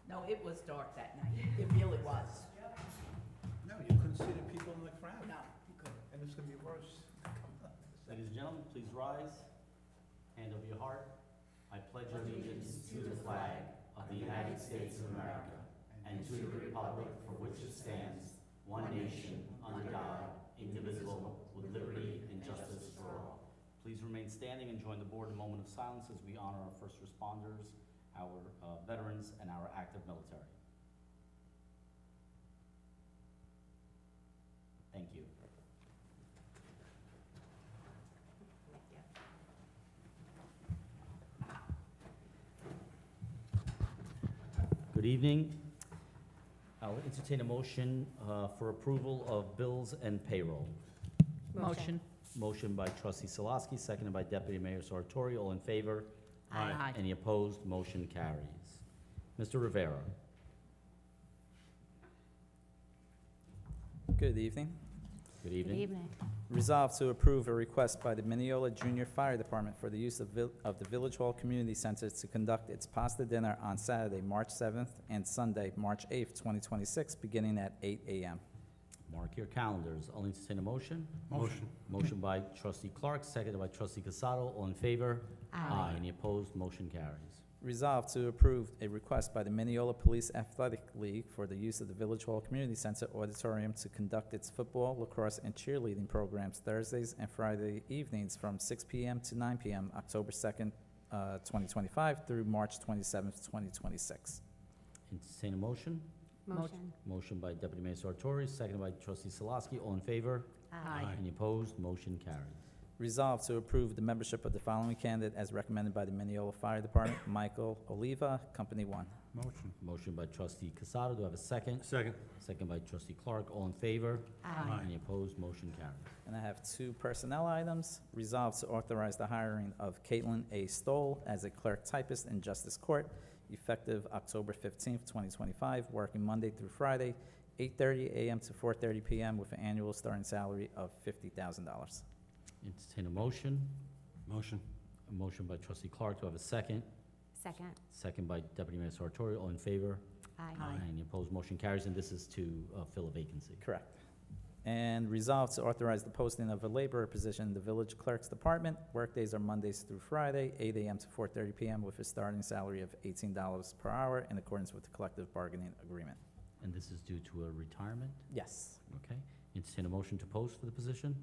No, it was dark that night. It really was. No, you couldn't see the people in the crowd. No, you couldn't. And it's gonna be worse. Ladies and gentlemen, please rise. Hand over your heart. I pledge allegiance to the flag of the United States of America and to the republic for which it stands, one nation, under God, indivisible, with liberty and justice for all. Please remain standing and join the board in a moment of silence as we honor our first responders, our veterans, and our active military. Thank you. Good evening. I'll entertain a motion for approval of bills and payroll. Motion. Motion by trustee Salaski, seconded by deputy mayor Sartori. All in favor? Aye. Any opposed? Motion carries. Mr. Rivera. Good evening. Good evening. Resolved to approve a request by the Mineola Junior Fire Department for the use of the Village Hall Community Center to conduct its pasta dinner on Saturday, March 7th, and Sunday, March 8th, 2026, beginning at 8 a.m. Mark your calendars. I'll entertain a motion. Motion. Motion by trustee Clark, seconded by trustee Casado. All in favor? Aye. Any opposed? Motion carries. Resolved to approve a request by the Mineola Police Athletic League for the use of the Village Hall Community Center auditorium to conduct its football, lacrosse, and cheerleading programs Thursdays and Friday evenings from 6 p.m. to 9 p.m., October 2nd, 2025 through March 27th, 2026. Entertain a motion. Motion. Motion by deputy mayor Sartori, seconded by trustee Salaski. All in favor? Aye. Any opposed? Motion carries. Resolved to approve the membership of the following candidate as recommended by the Mineola Fire Department: Michael Oliva, Company 1. Motion. Motion by trustee Casado. Do I have a second? Second. Second by trustee Clark. All in favor? Aye. Any opposed? Motion carries. And I have two personnel items. Resolved to authorize the hiring of Caitlin A. Stoll as a clerk typist in Justice Court, effective October 15th, 2025, working Monday through Friday, 8:30 a.m. to 4:30 p.m. with an annual starting salary of $50,000. Entertain a motion. Motion. A motion by trustee Clark. Do I have a second? Second. Second by deputy mayor Sartori. All in favor? Aye. Any opposed? Motion carries, and this is to fill a vacancy. Correct. And resolved to authorize the posting of a laborer position in the Village Clerk's Department. Workdays are Mondays through Friday, 8 a.m. to 4:30 p.m. with a starting salary of $18 per hour in accordance with the collective bargaining agreement. And this is due to a retirement? Yes. Okay. Entertain a motion to post for the position.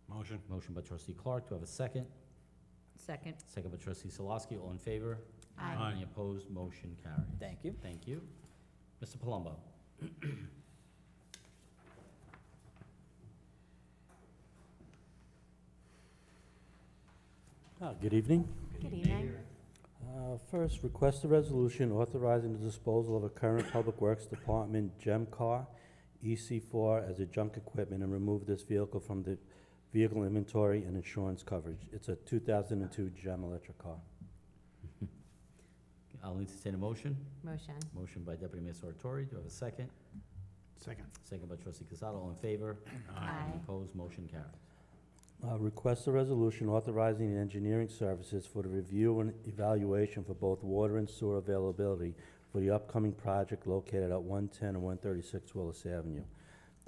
Motion. Motion by trustee Clark. Do I have a second? Second. Second by trustee Salaski. All in favor? Aye. Any opposed? Motion carries. Thank you. Thank you. Mr. Palumbo. Good evening. Good evening. First, request a resolution authorizing the disposal of a current Public Works Department GEM car, EC4, as a junk equipment and remove this vehicle from the vehicle inventory and insurance coverage. It's a 2002 GEM electric car. I'll entertain a motion. Motion. Motion by deputy mayor Sartori. Do I have a second? Second. Second by trustee Casado. All in favor? Aye. Any opposed? Motion carries. Request a resolution authorizing the engineering services for the review and evaluation for both water and sewer availability for the upcoming project located at 110 and 136 Willis Avenue.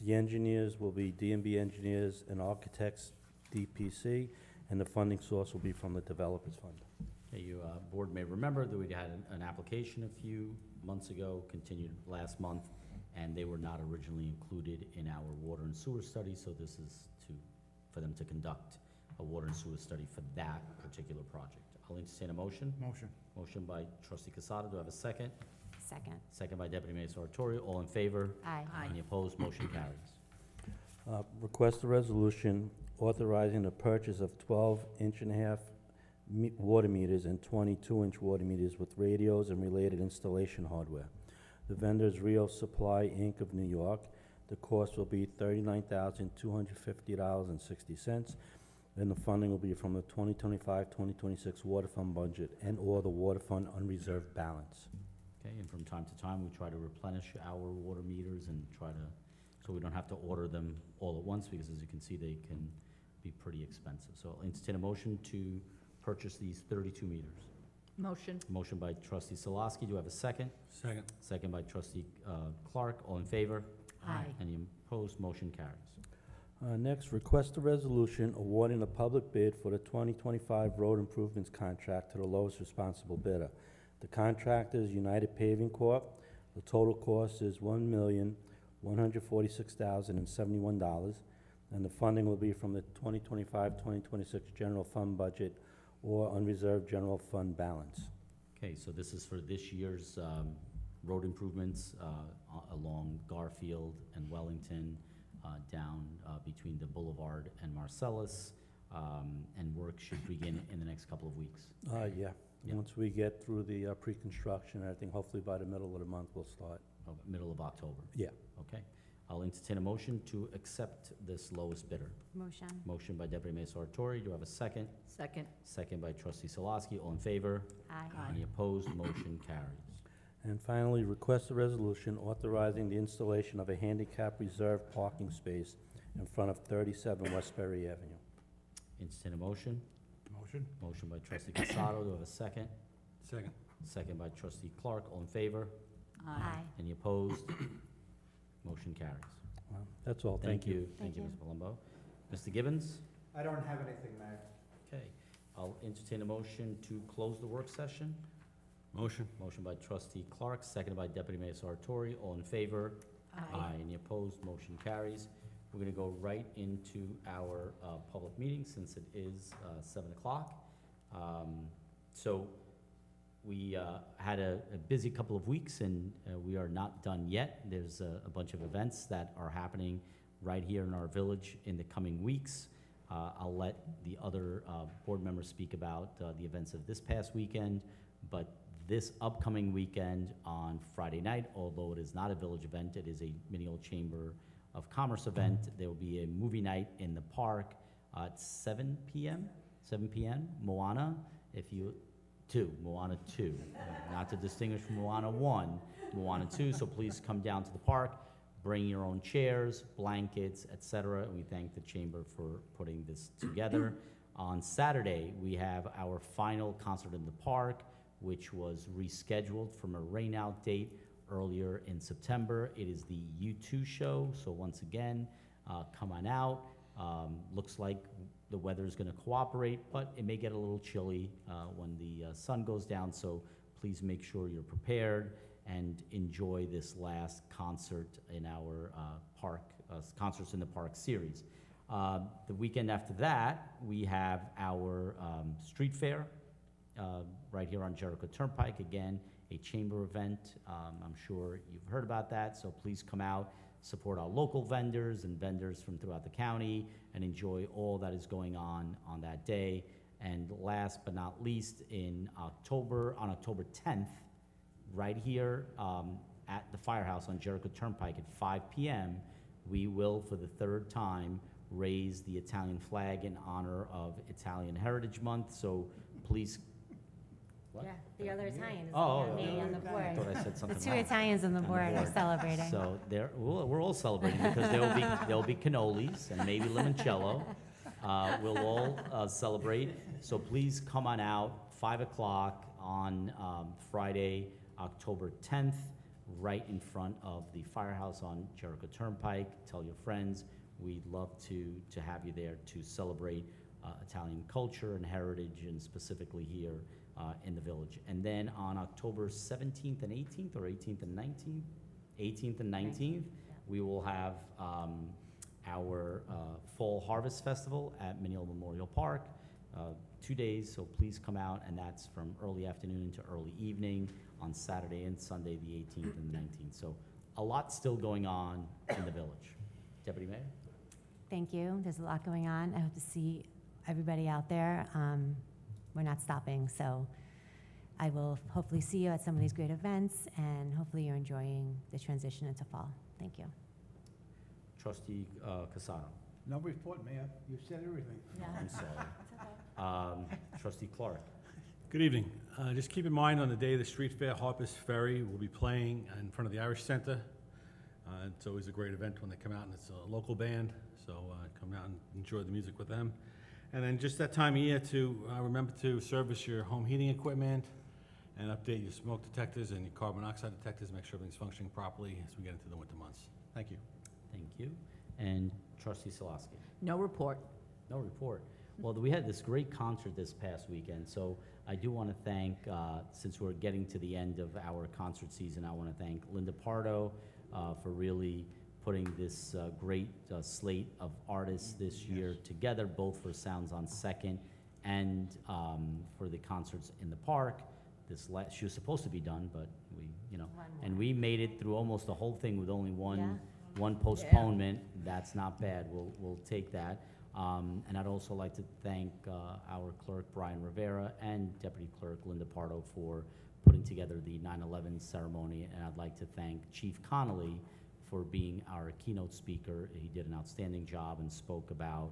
The engineers will be D&B Engineers and Architects, DPC, and the funding source will be from the Developers Fund. Okay, you, board may remember that we had an application a few months ago, continued last month, and they were not originally included in our water and sewer study, so this is for them to conduct a water and sewer study for that particular project. I'll entertain a motion. Motion. Motion by trustee Casado. Do I have a second? Second. Second by deputy mayor Sartori. All in favor? Aye. Any opposed? Motion carries. Request a resolution authorizing the purchase of 12-inch-and-a-half water meters and 22-inch water meters with radios and related installation hardware. The vendor is Rio Supply, Inc. of New York. The cost will be $39,250.60, and the funding will be from the 2025-2026 water fund budget and/or the water fund unreserved balance. Okay, and from time to time, we try to replenish our water meters and try to, so we don't have to order them all at once, because as you can see, they can be pretty expensive. So I'll entertain a motion to purchase these 32 meters. Motion. Motion by trustee Solosky. Do I have a second? Second. Second by trustee Clark. All in favor? Aye. Any opposed? Motion carries. Next, request a resolution awarding a public bid for the 2025 road improvements contract to the lowest responsible bidder. The contractor is United Paving Corp. The total cost is $1,146,071, and the funding will be from the 2025-2026 general fund budget or unreserved general fund balance. Okay, so this is for this year's road improvements along Garfield and Wellington, down between the Boulevard and Marcellus, and work should begin in the next couple of weeks. Yeah. Yeah. Once we get through the pre-construction, I think hopefully by the middle of the month we'll start. Middle of October. Yeah. Okay. I'll entertain a motion to accept this lowest bidder. Motion. Motion by Deputy Mayor Sartori. Do I have a second? Second. Second by trustee Solosky. All in favor? Aye. Any opposed? Motion carries. And finally, request a resolution authorizing the installation of a handicap reserve parking space in front of 37 Westbury Avenue. Entertain a motion. Motion. Motion by trustee Casado. Do I have a second? Second. Second by trustee Clark. All in favor? Aye. Any opposed? Motion carries. Well, that's all. Thank you. Thank you, Thank Mr. Palumbo. Mr. Gibbons? I don't have anything, Mayor. Okay. I'll entertain a motion to close the work session. Motion. Motion by trustee Clark, seconded by Deputy Mayor Sartori. All in favor? Any opposed? Motion carries. We're gonna go right into our public meeting since it is 7 o'clock. So we had a busy couple of weeks and we are not done yet. There's a bunch of events that are happening right here in our village in the coming weeks. I'll let the other board members speak about the events of this past weekend, but this upcoming weekend on Friday night, although it is not a village event, it is a Mineola Chamber of Commerce event. There will be a movie night in the park at 7 p.m. Moana, Moana 2, not to distinguish from Moana 1, Moana 2. So please come down to the park, bring your own chairs, blankets, etc. And we thank the Chamber for putting this together. On Saturday, we have our final concert in the park, which was rescheduled from a rain-out date earlier in September. It is the U2 show, so once again, come on out. Looks like the weather is going to cooperate, but it may get a little chilly when the sun goes down, so please make sure you're prepared and enjoy this last concert in our Concerts in the Park series. The weekend after that, we have our street fair right here on Jericho Turnpike. Again, a chamber event. I'm sure you've heard about that, so please come out, support our local vendors and vendors from throughout the county, and enjoy all that is going on that day. And last but not least, on October 10th, right here at the Firehouse on Jericho Turnpike at 5 p.m., we will, for the third time, raise the Italian flag in honor of Italian Heritage Month. So please. What? Yeah, the other Italian is Oh, me on the I board. thought I said The something two wrong. Italians on the On the board are board. celebrating. So we're all celebrating because there'll be cannolis and maybe limoncello. We'll all celebrate. So please come on out, 5 o'clock on Friday, October 10th, right in front of the Firehouse on Jericho Turnpike. Tell your friends. We'd love to have you there to celebrate Italian culture and heritage, and specifically here in the village. And then on October 17th and 18th, or 18th and 19th, 18th and 19th, we will have our Fall Harvest Festival at Mineola Memorial Park. 2 days, so please come out, and that's from early afternoon into early evening on Saturday and Sunday, the 18th and 19th. So a lot still going on in the village. Deputy Mayor? Thank you. There's a lot going on. I hope to see everybody out there. We're not stopping, so I will hopefully see you at some of these great events, and hopefully you're enjoying the transition into fall. Thank you. Trustee Casado? No report, Mayor. You said everything. I'm sorry. Trustee Clark? Good evening. Just keep in mind, on the day of the street fair, Harper's Ferry will be playing in front of the Irish Center. It's always a great event when they come out, and it's a local band, so come out and enjoy the music with them. And then just that time of year to remember to service your home heating equipment, and update your smoke detectors and your carbon monoxide detectors, make sure everything's functioning properly as we get into the winter months. Thank you. Thank you. And Trustee Salaski? No report. No report. Well, we had this great concert this past weekend, so I do want to thank, since we're getting to the end of our concert season, I want to thank Linda Pardo for really putting this great slate of artists this year together, both for Sounds on Second and for the concerts in the park. She was supposed to be done, but and we made it through almost the whole thing with only one postponement. That's not bad. We'll take that. And I'd also like to thank our clerk, Brian Rivera, and Deputy Clerk Linda Pardo for putting together the 9/11 ceremony. And I'd like to thank Chief Connolly for being our keynote speaker. He did an outstanding job and spoke about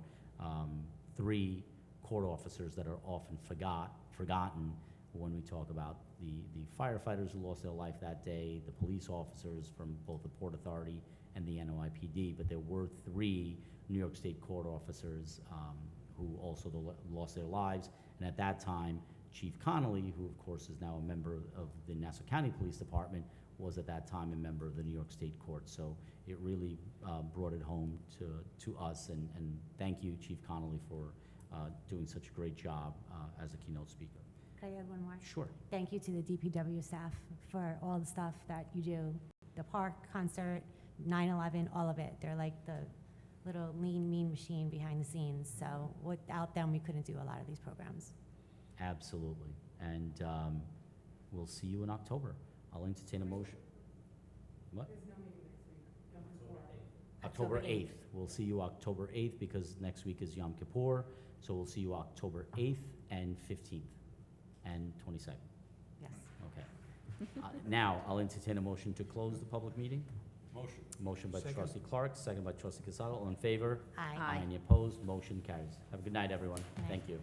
3 court officers that are often forgotten when we talk about the firefighters who lost their life that day, the police officers from both the Port Authority and the NYPD, but there were 3 New York State court officers who also lost their lives. And at that time, Chief Connolly, who of course is now a member of the Nassau County Police Department, was at that time a member of the New York State Court. So it really brought it home to us, and thank you, Chief Connolly, for doing such a great job as a keynote speaker. Could I add one more? Sure. Thank you to the DPW staff for all the stuff that you do. The park concert, 9/11, all of it. They're like the little lean, mean machine behind the scenes. So without them, we couldn't do a lot of these programs. Absolutely. And we'll see you in October. I'll entertain a motion. What? There's no meeting next week. October 8th. We'll see you October 8th because next week is Yom Kippur. So we'll see you October 8th and 15th and 22nd. Yes. Okay. Now, I'll entertain a motion to close the public meeting. Motion. Motion by Second. Trustee Clark, second by Trustee Casado. All in favor? Aye. Aye. Any opposed? Motion carries. Have a good night, everyone. Good night. Thank you.